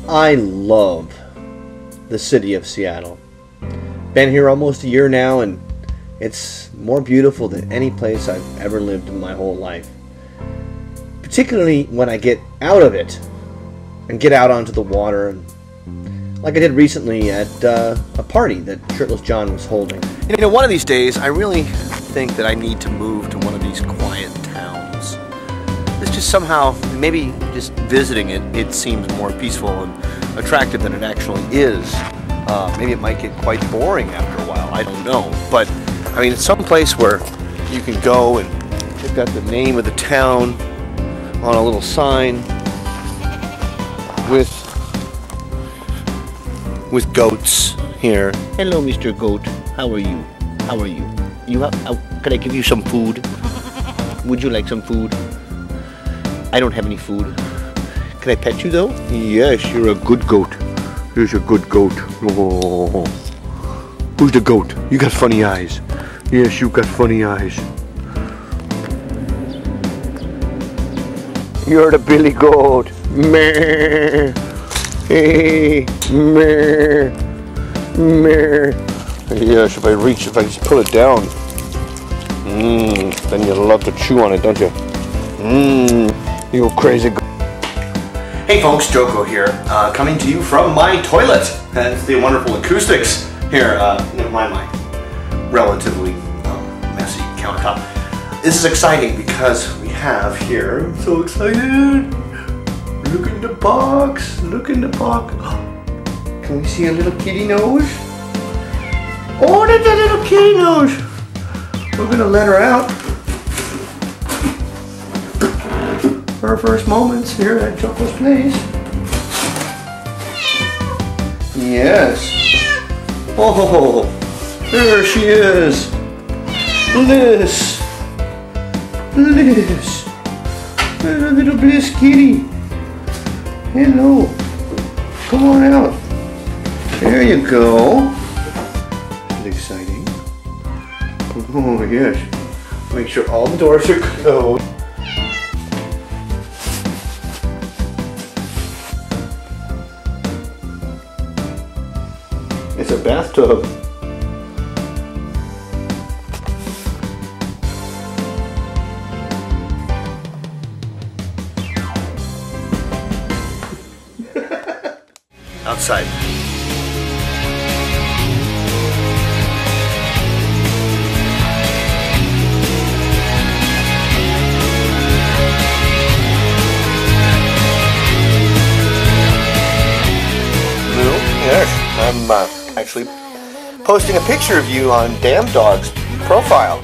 I love the city of Seattle. Been here almost a year now, and it's more beautiful than any place I've ever lived in my whole life. Particularly when I get out of it and get out onto the water, and like I did recently at a party that Shirtless John was holding. You know, one of these days I really think that I need to move to one of these quiet towns. It's just somehow, maybe just visiting it, it seems more peaceful and attractive than it actually is. Maybe it might get quite boring after a while, I don't know. But, I mean, it's some place where you can go and they've got the name of the town on a little sign with goats here. Hello, Mr. Goat. How are you? How are you? Can I give you some food? Would you like some food? I don't have any food. Can I pet you though? Yes, you're a good goat. Here's a good goat. Oh. Who's the goat? You got funny eyes. Yes, you got funny eyes. You're the Billy Goat. Meh. Hey. Meh. Meh. Yes, if I just pull it down. Then you'll love to chew on it, don't you? You crazy goat. Hey folks, Joko here, coming to you from my toilet. That's the wonderful acoustics here. Never mind my relatively messy countertop. This is exciting because we have here, I'm so excited. Look in the box, look in the box. Can we see a little kitty nose? Oh, that's a little kitty nose. We're gonna let her out. Her first moments here at Joko's place. Yes. Oh, there she is. Bliss. Bliss. There's a little Bliss kitty. Hello. Come on out. There you go. This is exciting. Oh yes. Make sure all the doors are closed. It's a bathtub. Outside. Yes, I'm actually posting a picture of you on Damn Dog's profile.